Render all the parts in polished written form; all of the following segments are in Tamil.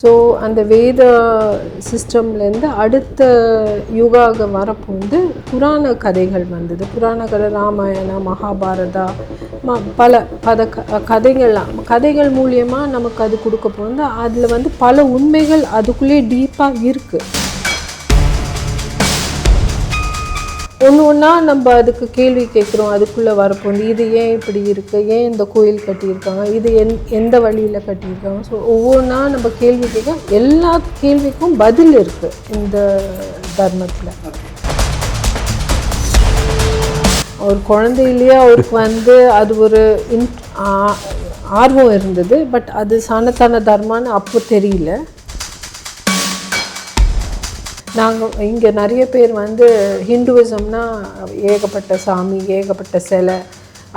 ஸோ அந்த வேத சிஸ்டம்லேருந்து அடுத்த யுகாக வரப்போ வந்து புராண கதைகள் வந்தது. புராண கதை ராமாயணா, மகாபாரதா, பல கதைகள் மூலியமாக நமக்கு அது கொடுக்க போகுது. அதில் வந்து பல உண்மைகள் அதுக்குள்ளேயே டீப்பாக இருக்குது. ஒன்று ஒன்றா நம்ம அதுக்கு கேள்வி கேட்குறோம். அதுக்குள்ளே வரப்போகுது இது ஏன் இப்படி இருக்குது, ஏன் இந்த கோயில் கட்டியிருக்காங்க, இது எந்த வழியில் கட்டியிருக்காங்க. ஸோ ஒவ்வொன்றா நம்ம கேள்வி கேட்க எல்லா கேள்விக்கும் பதில் இருக்குது இந்த தர்மத்தில். அவர் குழந்தையிலேயே அவருக்கு வந்து அது ஒரு ஆர்வம் இருந்தது. பட் அது சனாதன தர்மான்னு அப்போ தெரியல. நாங்கள் இங்கே நிறைய பேர் வந்து ஹிந்துவிசம்னா ஏகப்பட்ட சாமி, ஏகப்பட்ட சிலை,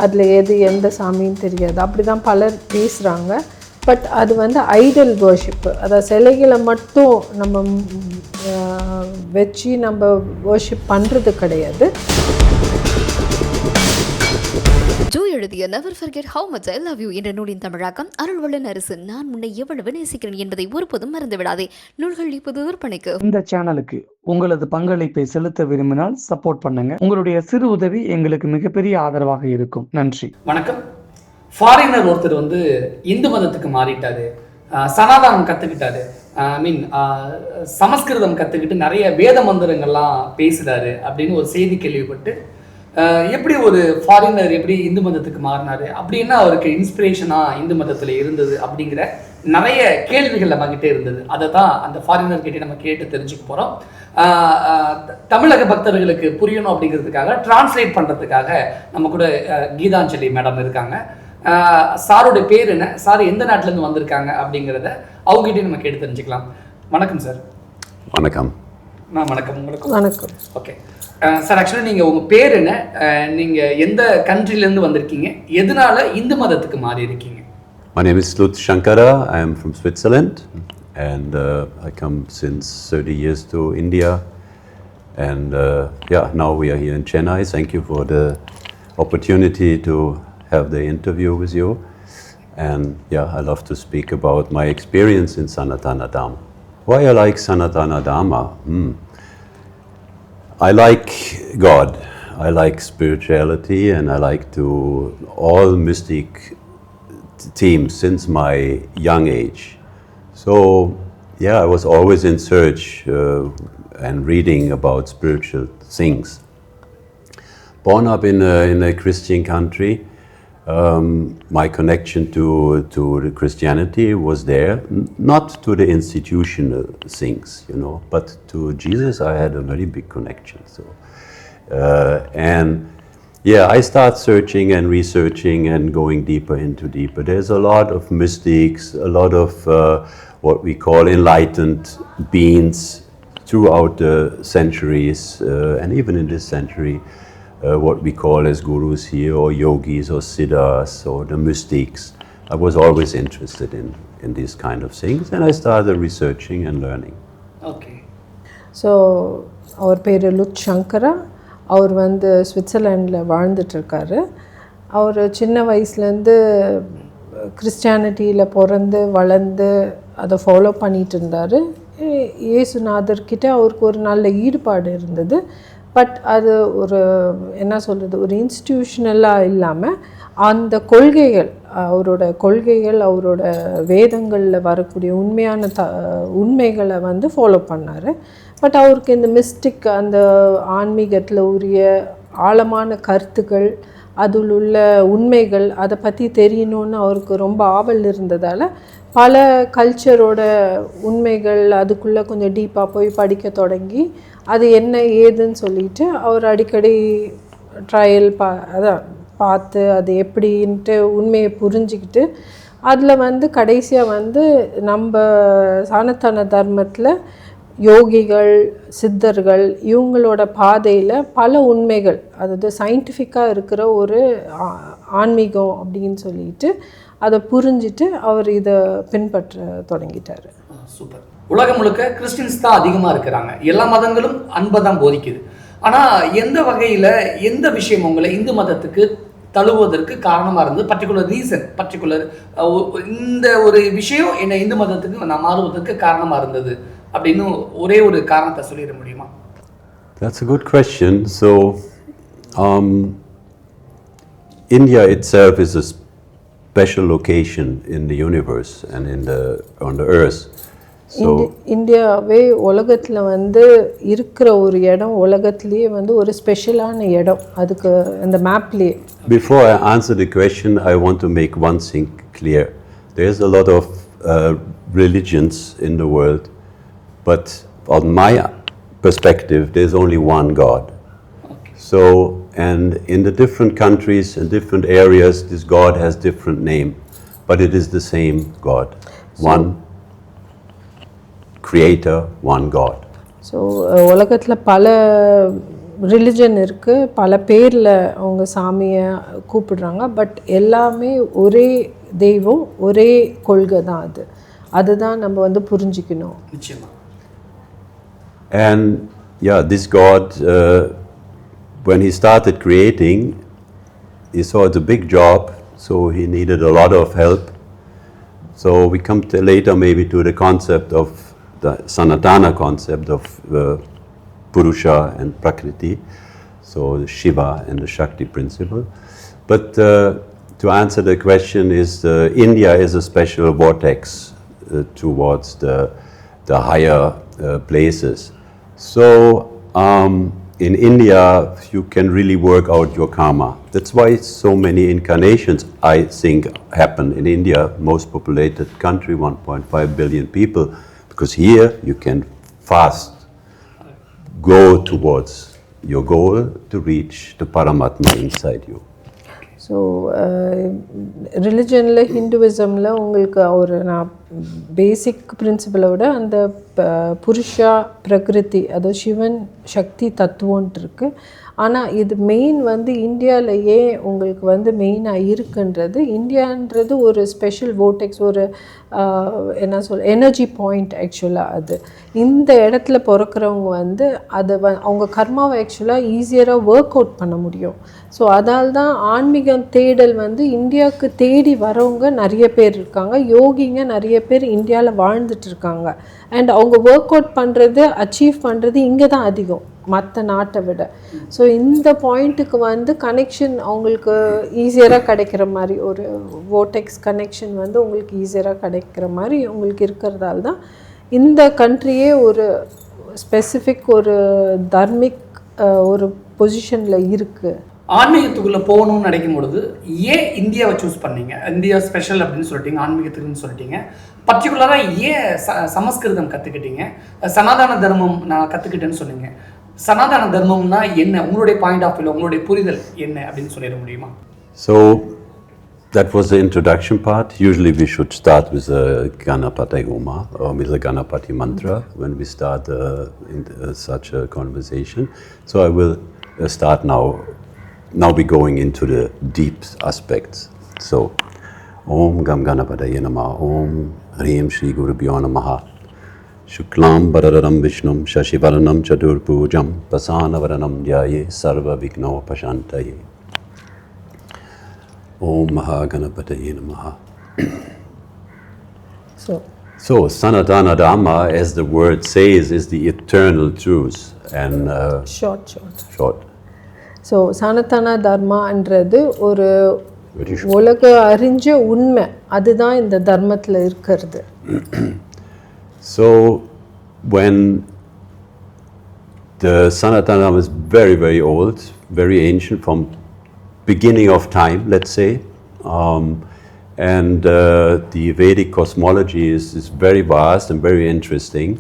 அதில் எந்த சாமின்னு தெரியாது, அப்படி தான் பலர் பேசுகிறாங்க. பட் அது வந்து ஐடல் வர்ஷிப்பு, அதாவது சிலைகளை மட்டும் நம்ம வச்சு நம்ம வர்ஷிப் பண்ணுறது கிடையாது. ஜோ எழுதிய never forget how much I love you என்ற நூலின் தமிழாக்கம் அருள்வள்ளன் அரசு. நான் உன்னை எவ்வளவு நேசிக்கிறேன் என்பதை ஒருபோதும் மறந்து விடாதே. நூல்கள் இப்போது விற்பனைக்கு. இந்த சேனலுக்கு உங்களது பங்களிப்பை செலுத்த விரும்பினால் சப்போர்ட் பண்ணுங்க. உங்களுடைய சிறு உதவி எங்களுக்கு மிகப்பெரிய ஆதரவாக இருக்கும். நன்றி. வணக்கம். ஃபாரினர் ஒருத்தர் வந்து இந்து மதத்துக்கு மாறிட்டாரு, சனாதனம் கற்றுக்கிட்டாரு, சமஸ்கிருதம் கற்றுக்கிட்டு நிறைய வேத மந்திரங்கள்லாம் பேசுகிறாரு அப்படின்னு ஒரு செய்தி கேள்விப்பட்டு எப்படி ஒரு ஃபாரினர் எப்படி இந்து மதத்துக்கு மாறினாரு, அப்படின்னா அவருக்கு இன்ஸ்பிரேஷனாக இந்து மதத்தில் இருந்தது அப்படிங்கிற நிறைய கேள்விகள் நம்மகிட்டே இருந்தது. அதை தான் அந்த ஃபாரினர் கிட்டே நம்ம கேட்டு தெரிஞ்சுக்க போகிறோம். தமிழக பக்தர்களுக்கு புரியணும் அப்படிங்கிறதுக்காக டிரான்ஸ்லேட் பண்ணுறதுக்காக நம்ம கூட கீதாஞ்சலி மேடம் இருக்காங்க. சாரோட பேர் என்ன, சார் எந்த நாட்டிலேருந்து வந்திருக்காங்க அப்படிங்கிறத அவங்ககிட்டே நம்ம கேட்டு தெரிஞ்சுக்கலாம். வணக்கம் சார். வணக்கம். வணக்கம். உங்களுக்கு வணக்கம். ஓகே சார், ஆக்சுவலி நீங்கள் உங்கள் பேர் என்ன, நீங்கள் எந்த கண்ட்ரிலேருந்து வந்திருக்கீங்க, எதனால இந்து மதத்துக்கு மாறி இருக்கீங்க? My name is Lutz Shankara. I am from Switzerland and I come since 30 years to India and now we are here in Chennai. Thank you for the opportunity to have the interview with you and I love to speak about my experience in Sanatana Dharma. Why I like Sanatana Dharma? I like God, I like spirituality, and I like all mystic themes since my young age. So I was always in search and reading about spiritual things. Born up in a Christian country, my connection to the Christianity was there, not to the institutional things, but to Jesus I had a very big connection. So, I start searching and researching and going deeper. There's a lot of mystics, a lot of what we call enlightened beings throughout the centuries, and even in this century. What we call as gurus here, or yogis, or siddhas, or the mystics. I was always interested in these kind of things, and I started researching and learning. Okay. So, our பேர் லுட்ஸ் சங்கரா. அவர் வந்து ஸ்விட்சர்லாண்டில் வாழ்ந்துட்டுருக்காரு. அவர் சின்ன வயசுலேருந்து கிறிஸ்டியானிட்டியில் பிறந்து வளர்ந்து அதை ஃபாலோ பண்ணிகிட்டு இருந்தார். இயேசுநாதர்கிட்ட அவருக்கு ஒரு நல்ல ஈடுபாடு இருந்தது. பட் அது ஒரு ஒரு இன்ஸ்டிடியூஷனலாக இல்லாமல் அந்த அவரோட வேதங்களில் வரக்கூடிய உண்மையான உண்மைகளை வந்து ஃபாலோ பண்ணார். பட் அவருக்கு இந்த மிஸ்டிக், அந்த ஆன்மீகத்தில் உரிய ஆழமான கருத்துக்கள், அதில் உள்ள உண்மைகள், அதை பற்றி தெரியணுன்னு அவருக்கு ரொம்ப ஆவல் இருந்ததால் பல கல்ச்சரோட உண்மைகள் அதுக்குள்ளே கொஞ்சம் டீப்பாக போய் படிக்க தொடங்கி அது என்ன ஏதுன்னு சொல்லிட்டு அவர் அடிக்கடி ட்ரையல் பார்த்து அது எப்படின்ட்டு உண்மையை புரிஞ்சிக்கிட்டு அதில் வந்து கடைசியாக வந்து நம்ம சனாதன தர்மத்தில் யோகிகள், சித்தர்கள், இவங்களோட பாதையில் பல உண்மைகள், அதாவது சயின்டிஃபிக்காக இருக்கிற ஒரு ஆன்மீகம் அப்படின்னு சொல்லிட்டு அதை புரிஞ்சிட்டு அவர் இதை பின்பற்ற தொடங்கிட்டார். சூப்பர். உலகம் முழுக்க கிறிஸ்டின்ஸ் தான் அதிகமாக இருக்கிறாங்க. எல்லா மதங்களும் அன்பை தான் போதிக்குது. ஆனால் எந்த வகையில் எந்த விஷயம் உங்களை இந்து மதத்துக்கு தழுவுவதற்கு காரணமாக இருந்தது, பர்டிகுலர் ரீசன், பர்டிகுலர் இந்த ஒரு விஷயம் என்னை இந்து மதத்துக்கு நான் மாறுவதற்கு காரணமாக இருந்தது அப்படின்னு ஒரே ஒரு காரணத்தை சொல்லிட முடியுமா? That's a good question. So, India itself is a special location in the universe and on the earth. So, இந்தியாவே உலகத்தில் வந்து இருக்கிற ஒரு இடம், உலகத்திலேயே வந்து ஒரு ஸ்பெஷலான இடம் அதுக்கு அந்த மேப்லேயே. Before I answer the question, I want to make one thing clear. There's a lot of religions in the world, but on my perspective, there's only one God. Okay. So, and in the different countries and different areas, this God has different name, but it is the same God. One Creator, one God. So உலகத்தில் பல ரிலிஜன் இருக்குது, பல பேரில் அவங்க சாமியை கூப்பிடுறாங்க, பட் எல்லாமே ஒரே தெய்வம், ஒரே கொள்கை தான். அதுதான் நம்ம வந்து புரிஞ்சிக்கணும். நிச்சயமா. And yeah, this God, when he started creating, he saw it's a big job, so he needed a lot of help. So we come later maybe to the concept of the Sanatana concept of Purusha and Prakriti, so Shiva and the Shakti principle. But to answer the question is India is a special vortex towards the higher places. So in India you can really work out your karma. That's why so many incarnations I think happen in India, most populated country, 1.5 billion people. Because here you can fast go towards your goal to reach the Paramatma inside you. So ரிலிஜனில் ஹிந்துவிசமில் உங்களுக்கு ஒரு நான் பேசிக் பிரின்சிபலை விட அந்த புருஷா பிரகிருதி, அதாவது சிவன் சக்தி தத்துவன்ட்டு இருக்குது. ஆனால் இது மெயின் வந்து இந்தியாவிலேயே உங்களுக்கு வந்து மெயினாக இருக்குன்றது, இந்தியான்றது ஒரு ஸ்பெஷல் வோட்டெக்ஸ், ஒரு என்ன சொல் எனர்ஜி பாயிண்ட் ஆக்சுவலாக. அது இந்த இடத்துல பிறக்கிறவங்க வந்து அதை அவங்க கர்மாவை ஆக்சுவலாக ஈஸியராக ஒர்க் அவுட் பண்ண முடியும். ஸோ அதால் தான் ஆன்மீகம் தேடல் வந்து இந்தியாவுக்கு தேடி வரவங்க நிறைய பேர் இருக்காங்க, யோகிங்க நிறைய பேர் இந்தியாவில் வாழ்ந்துட்டு இருக்காங்க. அண்ட் அவங்க ஒர்க் அவுட் பண்ணுறது, அச்சீவ் பண்ணுறது இங்கே தான் அதிகம் மற்ற நாட்டை விட. ஸோ இந்த பாயிண்ட்டுக்கு வந்து கனெக்ஷன் அவங்களுக்கு ஈஸியராக கிடைக்கிற மாதிரி, ஒரு வோட்டெக்ஸ் கனெக்ஷன் வந்து உங்களுக்கு ஈஸியராக கிடைக்கிற மாதிரி உங்களுக்கு இருக்கிறதால தான் இந்த கண்ட்ரியே ஒரு ஸ்பெசிஃபிக் ஒரு தர்மிக் ஒரு பொசிஷனில் இருக்குது. ஆன்மீகத்துக்குள்ளே போகணும்னு நினைக்கும் பொழுது ஏன் இந்தியாவை சூஸ் பண்ணீங்க? இந்தியா ஸ்பெஷல் அப்படின்னு சொல்லிட்டீங்க, ஆன்மீகத்துக்குன்னு சொல்லிட்டீங்க. பர்டிகுலராக ஏன் சமஸ்கிருதம் கற்றுக்கிட்டீங்க? சனாதன தர்மம் நான் கற்றுக்கிட்டேன்னு சொன்னீங்க. சனாதன தர்மம்னா என்ன? உங்களுடைய பாயிண்ட் ஆஃப் வியூ, உங்களுடைய புரிதல் என்ன அப்படின்னு சொல்லிட முடியுமா? So that was the introduction part. Usually we should start with a Ganapati Homa or with a Ganapati mantra when we start such a conversation. So I will start now. Now we're going into the deep aspects. So, Om Gam Ganapataye Namaha, Om Hrim Shri Gurubhyo Namaha, Shuklam Bharadaram Vishnum Shashivaranam Chaturpujam Pasanavaranam Dhyaye Sarva Vigno Pashantaye. Om Maha Ganapataye Namaha. So, Sanatana Dharma, as the word says, is the eternal truth. And short. So Sanatana தர்மான்றது ஒரு உலக அறிஞ்ச உண்மை, அதுதான் இந்த தர்மத்தில் இருக்கிறது. So when the Sanatana was very, very old, very ancient, from beginning of time, let's say, and the Vedic cosmology is very vast and very interesting.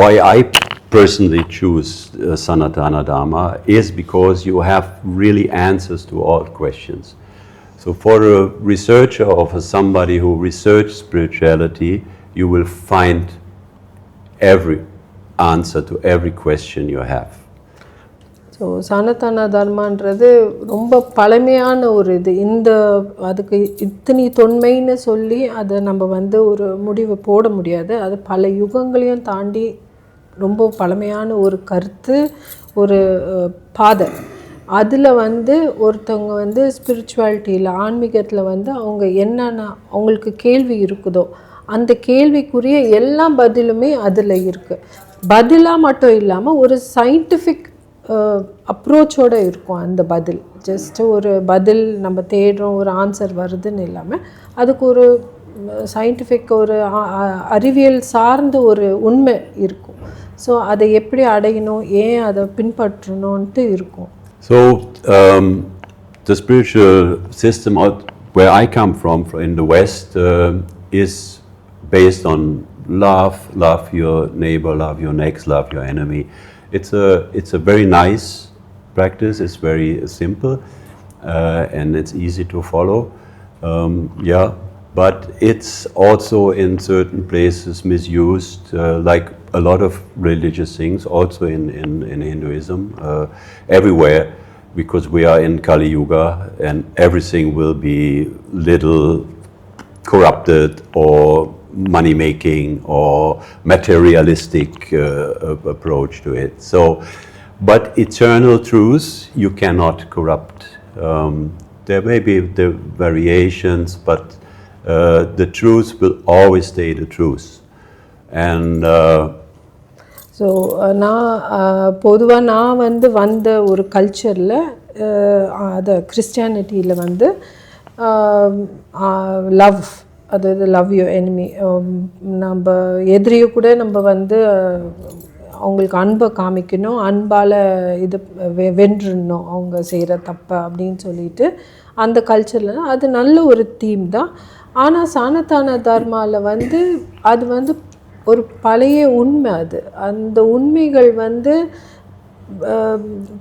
Why I personally choose Sanatana Dharma is because you have really answers to all questions. So for a researcher or for somebody who researches spirituality, you will find every answer to every question you have. So Sanatana தர்மான்றது ரொம்ப பழமையான ஒரு இது. இந்த அதுக்கு இத்தனை தொன்மைன்னு சொல்லி அதை நம்ம வந்து ஒரு முடிவு போட முடியாது. அது பல யுகங்களையும் தாண்டி ரொம்ப பழமையான ஒரு கருத்து, ஒரு பாதை. அதில் வந்து ஒருத்தவங்க வந்து ஸ்பிரிச்சுவாலிட்டியில் ஆன்மீகத்தில் வந்து அவங்க என்னென்ன அவங்களுக்கு கேள்வி இருக்குதோ அந்த கேள்விக்குரிய எல்லா பதிலுமே அதில் இருக்குது. பதிலாக மட்டும் இல்லாமல் ஒரு சயின்டிஃபிக் அப்ரோச்சோடு இருக்கும் அந்த பதில். ஜஸ்ட்டு ஒரு பதில் நம்ம தேடுறோம் ஒரு ஆன்சர் வருதுன்னு இல்லாமல் அதுக்கு ஒரு சயின்டிஃபிக் ஒரு அறிவியல் சார்ந்த ஒரு உண்மை இருக்கும். ஸோ அதை எப்படி அடையணும், ஏன் அதை பின்பற்றணுன்ட்டு இருக்கும். So the spiritual system out where I come from in the West is based on love your neighbor, love your next, love your enemy. It's a very nice practice. It's very simple and it's easy to follow. Yeah, but it's also in certain places misused, like a lot of religious things, also in Hinduism, everywhere, because we are in Kali Yuga and everything will be little corrupted or money making or materialistic approach to it. So, but eternal truths you cannot corrupt. There may be the variations, but the truth will always stay the truth. And so நான் பொதுவாக நான் வந்து வந்த ஒரு கல்ச்சரில் அதை கிறிஸ்டியானிட்டியில் வந்து லவ், அதாவது லவ் யூ எனிமி, நம்ம எதிரியை கூட நம்ம வந்து அவங்களுக்கு அன்பை காமிக்கணும், அன்பால் இது வென்றுடணும் அவங்க செய்கிற தப்பை அப்படின்னு சொல்லிட்டு அந்த கல்ச்சரில் அது நல்ல ஒரு தீம் தான். ஆனால் சானத்தான தர்மாவில் வந்து அது வந்து ஒரு பழைய உண்மை. அது அந்த உண்மைகள் வந்து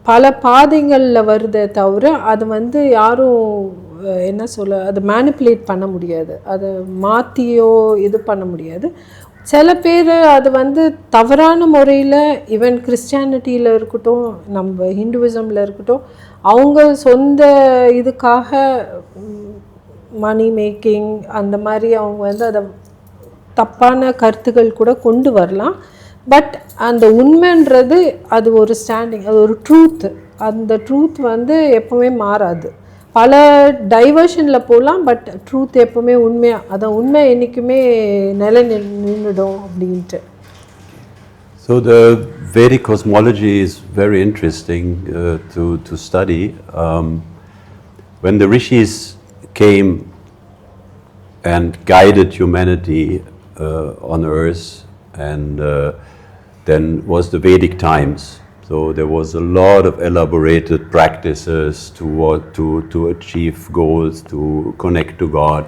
பல பாதைகளில் வருதே தவிர அது வந்து யாரும் என்ன சொல்ல அது மேனிப்புலேட் பண்ண முடியாது, அதை மாற்றியோ இது பண்ண முடியாது. சில பேர் அது வந்து தவறான முறையில் ஈவன் கிறிஸ்டியானிட்டியில் இருக்கட்டும் நம்ம ஹிந்துவிசமில் இருக்கட்டும் அவங்க சொந்த இதுக்காக மணி மேக்கிங் அந்த மாதிரி அவங்க வந்து அதை தப்பான கருத்துக்கள் கூட கொண்டு வரலாம். பட் அந்த உண்மைன்றது அது ஒரு ஸ்டாண்டிங், அது ஒரு ட்ரூத்து. அந்த ட்ரூத் வந்து எப்போவுமே மாறாது. பல டைவர்ஷனில் போகலாம், பட் ட்ரூத் எப்போவுமே உண்மையாக அதான் உண்மை என்றைக்குமே நிலை நின்றுடும் அப்படின்ட்டு. So the Vedic cosmology is very interesting to study. When the rishis came and guided humanity on earth, and then was the Vedic times. So there was a lot of elaborated practices to achieve goals, to connect to God.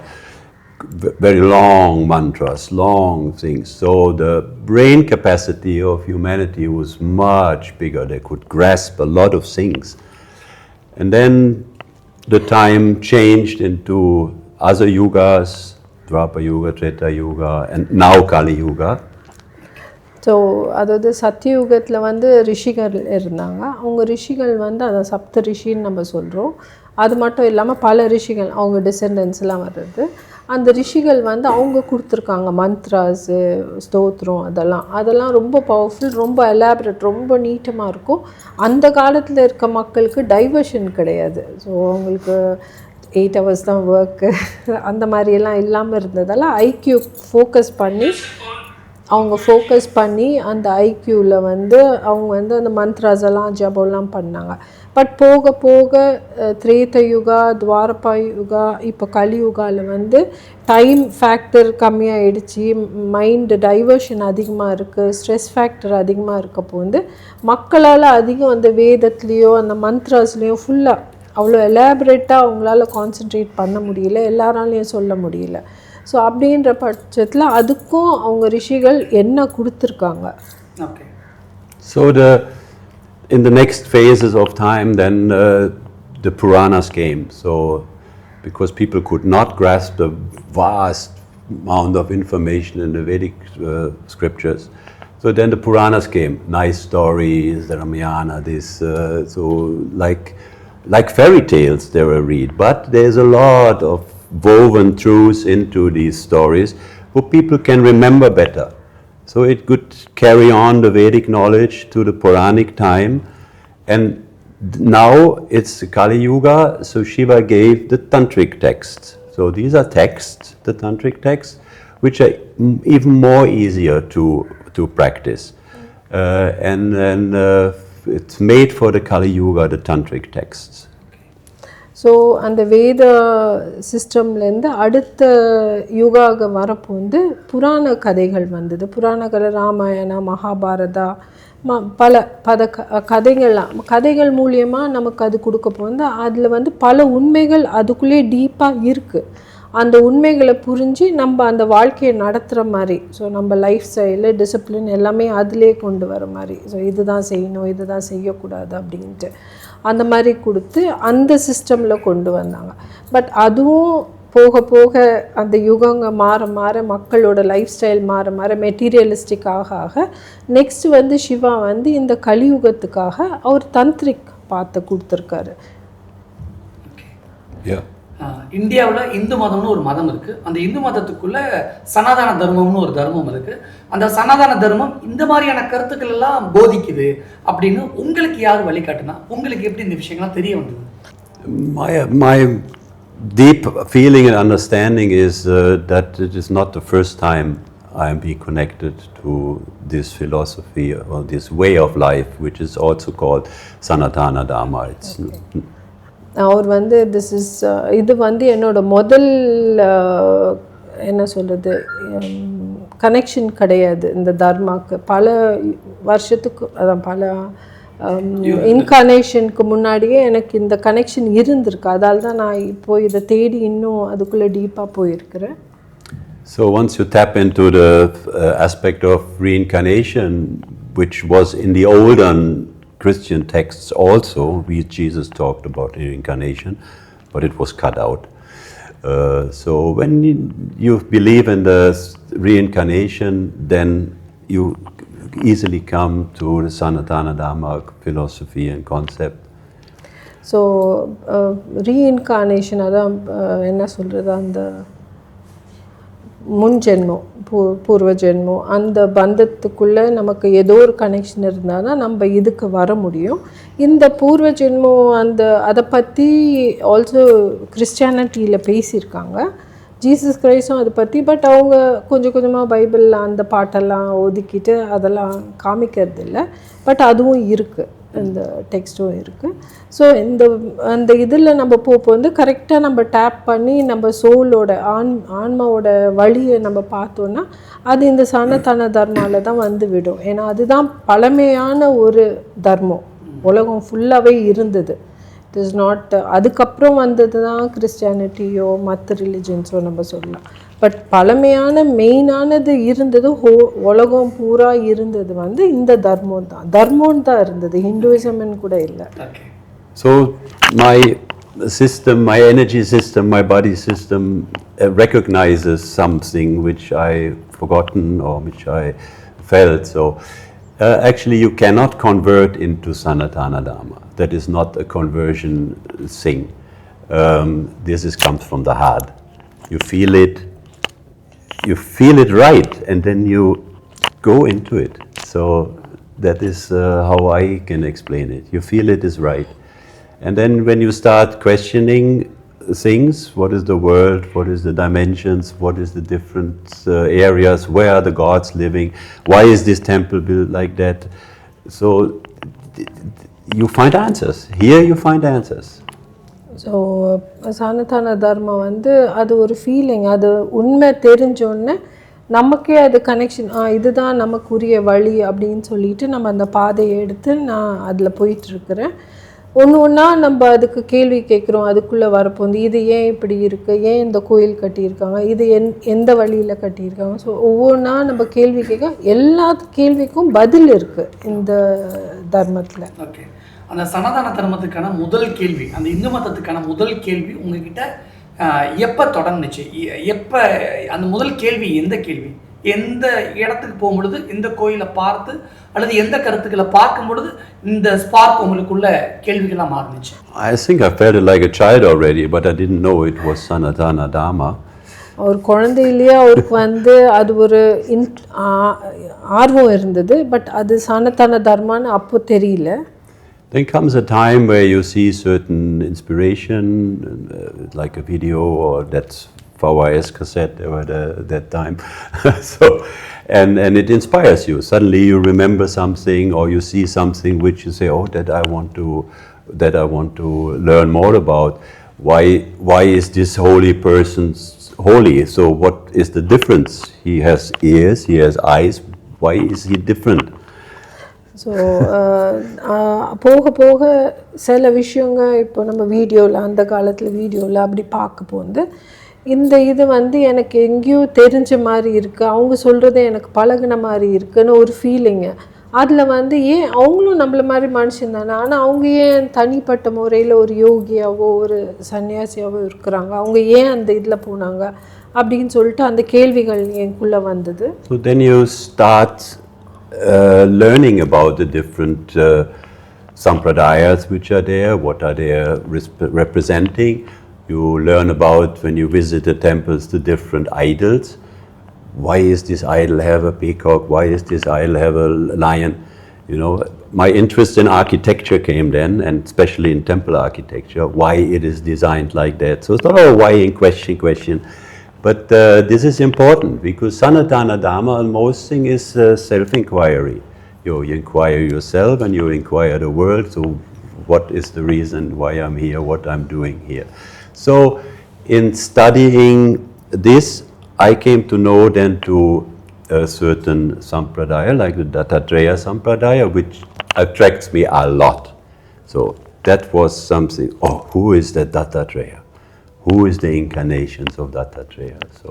Very long mantras, long things. So the brain capacity of humanity was much bigger. They could grasp a lot of things. And then the time changed into other yugas, Dwapara Yuga, Treta Yuga, and now Kali Yuga. So அதாவது சத்தியுகத்தில் வந்து ரிஷிகள் இருந்தாங்க. அவங்க ரிஷிகள் வந்து அதை சப்த ரிஷின்னு நம்ம சொல்கிறோம். அது மட்டும் இல்லாமல் பல ரிஷிகள் அவங்க டிசெண்டன்ஸ்லாம் வர்றது. அந்த ரிஷிகள் வந்து அவங்க கொடுத்துருக்காங்க மந்த்ராஸு, ஸ்தோத்திரம், அதெல்லாம் ரொம்ப பவர்ஃபுல், ரொம்ப எலாபரேட், ரொம்ப நீட்டமாக இருக்கும். அந்த காலத்தில் இருக்க மக்களுக்கு டைவர்ஷன் கிடையாது. ஸோ அவங்களுக்கு 8 hours தான் ஒர்க்கு அந்த மாதிரியெல்லாம் இல்லாமல் இருந்ததால் ஐக்யூ ஃபோக்கஸ் பண்ணி அந்த ஐக்யூவில் வந்து அவங்க வந்து அந்த மந்த்ராஸ் எல்லாம் ஜபம்லாம் பண்ணாங்க. பட் போக போக திரேத யுகா, துவாரபா யுகா, இப்போ கலியுகாவில் வந்து டைம் ஃபேக்டர் கம்மியாகிடுச்சு, மைண்டு டைவர்ஷன் அதிகமாக இருக்குது, ஸ்ட்ரெஸ் ஃபேக்டர் அதிகமாக இருக்கப்போ வந்து மக்களால் அதிகம் அந்த வேதத்துலேயோ அந்த மந்த்ராஸ்லேயோ ஃபுல்லாக அவ்வளோ எலாபரேட்டாக அவங்களால கான்சென்ட்ரேட் பண்ண முடியல, எல்லாராலையும் சொல்ல முடியல. ஸோ அப்படின்ற பட்சத்தில் அதுக்கும் அவங்க ரிஷிகள் என்ன கொடுத்துருக்காங்க. Okay. So in the next phases of time then the Puranas came. So because people could not grasp the vast amount of information in the Vedic scriptures, so then the Puranas came. Nice stories, the Ramayana, this so like fairy tales they were read, but there's a lot of woven truths into these stories who people can remember better. So it could carry on the Vedic knowledge to the Puranic time, and now it's Kali Yuga, so Shiva gave the tantric texts. So these are texts, the tantric texts, which are even more easier to practice. And then it's made for the Kali Yuga, the tantric texts. So அந்த வேத சிஸ்டம்லேருந்து அடுத்த யுகாக வரப்போ வந்து புராண கதைகள் வந்தது. புராண கதை ராமாயணா, மகாபாரதா, பல கதைகள் மூலியமாக நமக்கு அது கொடுக்கப்போ வந்து அதில் வந்து பல உண்மைகள் அதுக்குள்ளே டீப்பாக இருக்குது. அந்த உண்மைகளை புரிஞ்சு நம்ம அந்த வாழ்க்கையை நடத்துகிற மாதிரி, ஸோ நம்ம லைஃப் ஸ்டைலு, டிசிப்ளின் எல்லாமே அதிலே கொண்டு வர மாதிரி, ஸோ இதுதான் செய்யணும், இதுதான் செய்யக்கூடாது அப்படின்ட்டு அந்த மாதிரி கொடுத்து அந்த சிஸ்டமில் கொண்டு வந்தாங்க. பட் அதுவும் போக போக அந்த யுகங்க மாற மாற, மக்களோட லைஃப் ஸ்டைல் மாற மாற, மெட்டீரியலிஸ்டிக் ஆக நெக்ஸ்ட் வந்து சிவா வந்து இந்த கலியுகத்துக்காக அவர் தந்திரிக் பார்த்து கொடுத்துருக்காரு. இந்தியாவில் இந்து மதம்னு ஒரு மதம் இருக்குது. அந்த இந்து மதத்துக்குள்ளே சனாதன தர்மம்னு ஒரு தர்மம் இருக்குது. அந்த சனாதன தர்மம் இந்த மாதிரியான கருத்துக்கள் எல்லாம் போதிக்குது அப்படின்னு உங்களுக்கு யார் வழிகாட்டுனா? உங்களுக்கு எப்படி இந்த விஷயங்கள்லாம் தெரிய வந்தது? My deep feeling and understanding is that it is not the first time I am being connected to this philosophy or this way of life, which is also called Sanatana dharma. அவர் வந்து இது வந்து என்னோட முதல் என்ன சொல்கிறது கனெக்ஷன் கிடையாது இந்த தர்மாவுக்கு. பல வருஷத்துக்கு அதான் பல இன்கார்னேஷனுக்கு முன்னாடியே எனக்கு இந்த கனெக்ஷன் இருந்திருக்கு. அதால் தான் நான் இப்போ இதை தேடி இன்னும் அதுக்குள்ளே டீப்பாக போயிருக்கிறேன். So once you tap into the aspect of reincarnation, which was in the olden Christian texts also, Jesus talked about reincarnation, but it was cut out. So when you believe in the reincarnation, then you easily come to the Sanatana dharma philosophy and concept. So reincarnation அதான் என்ன சொல்கிறது, அந்த முன் ஜென்மம், பூர்வ ஜென்மம், அந்த பந்தத்துக்குள்ளே நமக்கு ஏதோ ஒரு கனெக்ஷன் இருந்தால் தான் நம்ம இதுக்கு வர முடியும். இந்த பூர்வ ஜென்மம் அதை பற்றி ஆல்சோ கிறிஸ்டியானிட்டியில் பேசியிருக்காங்க. ஜீசஸ் கிரைஸ்டும் அதை பற்றி, பட் அவங்க கொஞ்சம் கொஞ்சமாக பைபிளில் அந்த பாட்டெல்லாம் ஒதுக்கிட்டு அதெல்லாம் காமிக்கிறது இல்லை. பட் அதுவும் இருக்குது, இந்த டெக்ஸ்ட்டும் இருக்குது. ஸோ அந்த இதில் நம்ம போப்போ வந்து கரெக்டாக நம்ம டேப் பண்ணி நம்ம சோலோட ஆன்மாவோட வழியை நம்ம பார்த்தோன்னா அது இந்த சனாதன தர்மாவில் தான் வந்து விடும். ஏன்னா அதுதான் பழமையான ஒரு தர்மம், உலகம் ஃபுல்லாகவே இருந்தது. இட் இஸ் நாட் அதுக்கப்புறம் வந்தது தான் கிறிஸ்டியானிட்டியோ மற்ற ரிலிஜன்ஸோ நம்ம சொல்லலாம். பட் பழமையான மெயினானது இருந்தது, உலகம் பூரா இருந்தது வந்து இந்த தர்மம் தான் இருந்தது, ஹிந்துவிசம்னு கூட இல்லை. So my system, my energy system, my body system recognizes something which I forgotten or which I felt. So actually you cannot convert into Sanatana dharma. That is not a conversion thing. This comes from the heart. You feel it right, and then you go into it. So that is how I can explain it. You feel it is right. And then when you start questioning things, what is the world, what is the dimensions, what is the different areas, where are the gods living, why is this temple built like that? So you find answers. Here you find answers. So Sanatana Dharma வந்து அது ஒரு ஃபீலிங், அது உண்மை தெரிஞ்சோடனே நமக்கே அது கனெக்ஷன், இதுதான் நமக்குரிய வழி அப்படின்னு சொல்லிட்டு நம்ம அந்த பாதையை எடுத்து நான் அதில் போயிட்டுருக்கிறேன். ஒன்றா நம்ம அதுக்கு கேள்வி கேட்குறோம். அதுக்குள்ளே வரப்போ வந்து இது ஏன் இப்படி இருக்குது, ஏன் இந்த கோயில் கட்டியிருக்காங்க, இது எந்த வழியில் கட்டியிருக்காங்க. ஸோ ஒவ்வொன்றா நம்ம கேள்வி கேட்க, எல்லா கேள்விக்கும் பதில் இருக்குது இந்த தர்மத்தில். ஓகே, அந்த சனாதன தர்மத்துக்கான முதல் கேள்வி, அந்த இந்து மதத்துக்கான முதல் கேள்வி உங்ககிட்ட எப்போ தொடங்குச்சு? எப்போ அந்த முதல் கேள்வி, எந்த கேள்வி, எந்த இடத்துக்கு போகும்பொழுது, எந்த கோயிலை பார்த்து அல்லது எந்த கருத்துக்களை பார்க்கும் பொழுது இந்த ஸ்பார்க் உங்களுக்குள்ள கேள்விகளாக மாறுச்சு? I think I felt it like a child already, but I didn't know it was Sanatana dharma. ஒரு குழந்தையிலேயே அவருக்கு வந்து அது ஒரு ஆர்வம் இருந்தது, பட் அது சனாதன தர்மான்னு அப்போ தெரியல. Then comes a time where you see certain inspiration, like a video or that VHS cassette that time. So, and it inspires you. Suddenly you remember something, or you see something which you say, oh, that I want to learn more about. Why is this holy person holy? So what is the difference? He has ears, he has eyes. Why is he different? So போக போக சில விஷயங்க இப்போ நம்ம வீடியோவில் அந்த காலத்தில் வீடியோவில் அப்படி பார்க்க போது இந்த இது வந்து எனக்கு எங்கேயோ தெரிஞ்ச மாதிரி இருக்குது, அவங்க சொல்கிறதே எனக்கு பழகின மாதிரி இருக்குன்னு ஒரு ஃபீலிங்கு. அதில் வந்து ஏன் அவங்களும் நம்மள மாதிரி மனுஷன் தானே, ஆனால் அவங்க ஏன் தனிப்பட்ட முறையில் ஒரு யோகியாவோ ஒரு சன்னியாசியாவோ இருக்கிறாங்க, அவங்க ஏன் அந்த இதில் போனாங்க அப்படின்னு சொல்லிட்டு அந்த கேள்விகள் எனக்குள்ளே வந்தது. So then you start learning about the different sampradayas which are there, what are they representing. You learn about, when you visit the temples, the different idols. Why is this idol have a peacock? Why is this idol have a lion? You know, my interest in architecture came then, and especially in temple architecture, why it is designed like that. So it's not all why in question. But this is important, because Sanatana Dharma, most thing is self-inquiry. You inquire yourself and you inquire the world. So what is the reason why I'm here, what I'm doing here? So in studying this, I came to know then to a certain sampradaya, like the Dattatreya sampradaya, which attracts me a lot. So that was something, oh, who is that Dattatreya? Who is the incarnations of Dattatreya? So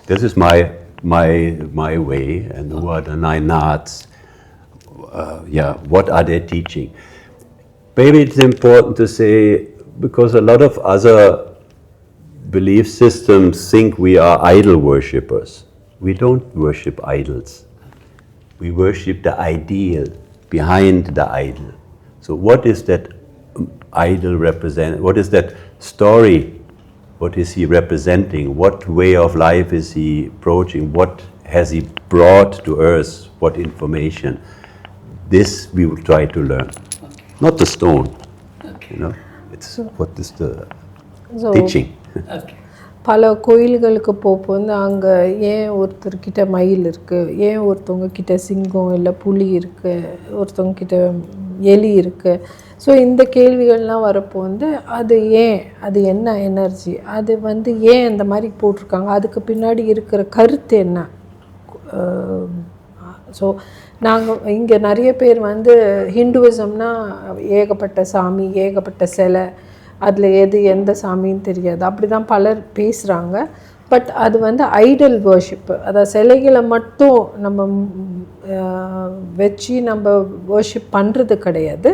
this is my way, and who are the 9 naths? What are they teaching? Maybe it's important to say, because a lot of other belief systems think we are idol worshippers. We don't worship idols. We worship the ideal behind the idol. So what is that idol represent? What is that story? What is he representing? What way of life is he approaching? What has he brought to earth? What information? This we will try to learn. Not the stone. You know, it's what is the teaching. பல கோயில்களுக்கு போகும்போது அங்கே ஏன் ஒருத்தர்கிட்ட மயில் இருக்குது, ஏன் ஒருத்தவங்க கிட்ட சிங்கம் இல்லை புலி இருக்குது, ஒருத்தவங்க கிட்ட எலி இருக்குது. ஸோ இந்த கேள்விகள்லாம் வரப்போ வந்து அது ஏன், அது என்ன எனர்ஜி, அது வந்து ஏன் இந்த மாதிரி போட்டிருக்காங்க, அதுக்கு பின்னாடி இருக்கிற கருத்து என்ன. ஸோ நாங்கள் இங்கே நிறைய பேர் வந்து ஹிந்துவிசம்னா ஏகப்பட்ட சாமி, ஏகப்பட்ட சிலை, அதில் எந்த சாமின்னு தெரியாது, அப்படி தான் பலர் பேசுகிறாங்க. பட் அது வந்து ஐடல் வர்ஷிப்பு, அதாவது சிலைகளை மட்டும் நம்ம வச்சு நம்ம வர்ஷிப் பண்ணுறது கிடையாது.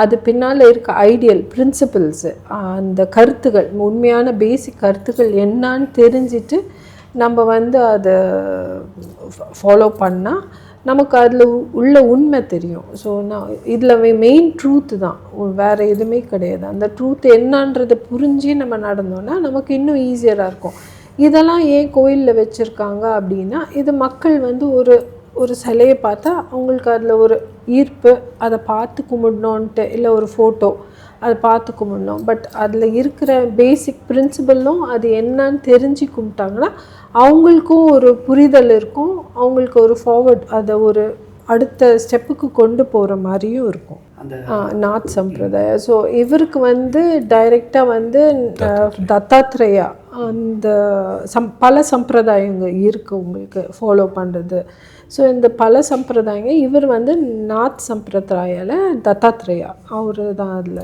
அது பின்னால் இருக்க ஐடியல் பிரின்சிபிள்ஸு, அந்த கருத்துகள், உண்மையான பேசிக் கருத்துக்கள் என்னான்னு தெரிஞ்சிட்டு நம்ம வந்து அதை ஃபாலோ பண்ணால் நமக்கு அதில் உள்ள உண்மை தெரியும். ஸோ நான் இதில் மெயின் ட்ரூத்து தான், வேறு எதுவுமே கிடையாது. அந்த ட்ரூத் என்னன்றதை புரிஞ்சு நம்ம நடந்தோன்னா நமக்கு இன்னும் ஈஸியராக இருக்கும். இதெல்லாம் ஏன் கோயிலில் வச்சுருக்காங்க அப்படின்னா, இது மக்கள் வந்து ஒரு சிலையை பார்த்தா அவங்களுக்கு அதில் ஒரு ஈர்ப்பு, அதை பார்த்து கும்பிடணுன்ட்டு, இல்லை ஒரு ஃபோட்டோ அதை பார்த்து கும்பிடணும். பட் அதில் இருக்கிற பேசிக் பிரின்சிபலும் அது என்னன்னு தெரிஞ்சு கும்பிட்டாங்கன்னா அவங்களுக்கும் ஒரு புரிதல் இருக்கும், அவங்களுக்கு ஒரு ஃபார்வர்ட், அதை ஒரு அடுத்த ஸ்டெப்புக்கு கொண்டு போகிற மாதிரியும் இருக்கும். நாத் சம்பிரதாயம். ஸோ இவருக்கு வந்து டைரெக்டாக வந்து தத்தாத்ரேயா அந்த பல சம்பிரதாயங்கள் இருக்குது உங்களுக்கு ஃபாலோ பண்ணுறது. ஸோ இந்த பல சம்பிரதாயங்கள் இவர் வந்து நாத் சம்பிரதாயால் தத்தாத்ரேயா அவர் தான் அதில்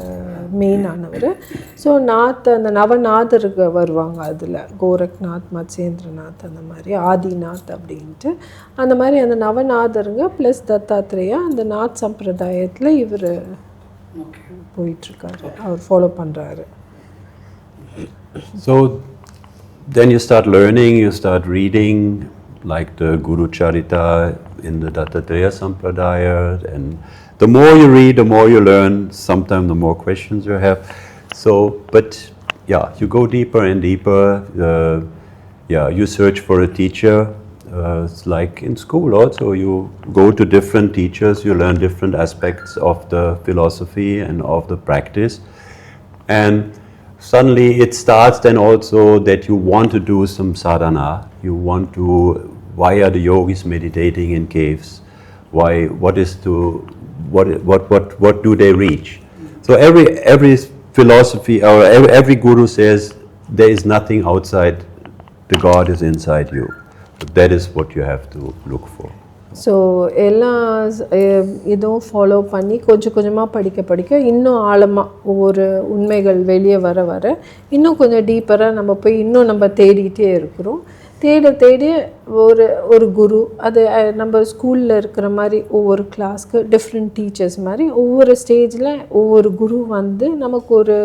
மெயினானவர். ஸோ நாத் அந்த நவநாதருக்கு வருவாங்க, அதில் கோரக்நாத், மத்சேந்திரநாத், அந்த மாதிரி ஆதிநாத் அப்படின்ட்டு அந்த மாதிரி அந்த நவநாதருங்க ப்ளஸ் தத்தாத்ரேயா அந்த நாத் சம்பிரதாயத்தில் இவர் போயிட்டுருக்காரு, அவர் ஃபாலோ பண்ணுறாரு. So then you start learning, you start reading, like the Guru Charita in the Dattatreya Sampradaya, and the more you read, the more you learn. Sometimes the more questions you have. So, but yeah, you go deeper and deeper. You search for a teacher It's like in school also, you go to different teachers, you learn different aspects of the philosophy and of the practice. And suddenly it starts then also that you want to do some sadhana. You want to, why are the yogis meditating in caves? Why, what do they reach? So every philosophy or every guru says there is nothing outside, the God is inside you. So that is what you have to look for. So எல்லா இதுவும் ஃபாலோ பண்ணி கொஞ்சம் கொஞ்சமாக படிக்க இன்னும் ஆழமாக ஒவ்வொரு உண்மைகள் வெளியே வர இன்னும் கொஞ்சம் டீப்பராக நம்ம போய் இன்னும் நம்ம தேடிகிட்டே இருக்கிறோம். தேடி ஒரு குரு, அது நம்ம ஸ்கூலில் இருக்கிற மாதிரி ஒவ்வொரு கிளாஸ்க்கு டிஃப்ரெண்ட் டீச்சர்ஸ் மாதிரி ஒவ்வொரு ஸ்டேஜில் ஒவ்வொரு குரு வந்து நமக்கு ஒரு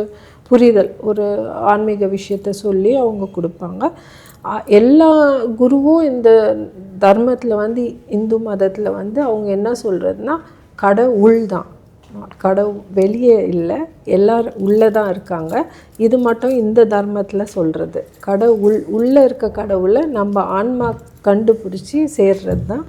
புரிதல், ஒரு ஆன்மீக விஷயத்தை சொல்லி அவங்க கொடுப்பாங்க. எல்லா குருவும் இந்த தர்மத்தில் வந்து இந்து மதத்தில் வந்து அவங்க என்ன சொல்கிறதுனா கடவுள் தான், கடவுள் வெளியே இல்லை, எல்லோரும் உள்ளே தான் இருக்காங்க. இது மட்டும் இந்த தர்மத்தில் சொல்கிறது. கடவுள் உள்ளே இருக்க கடவுளை நம்ம ஆன்மா கண்டுபிடிச்சி சேர்றது தான்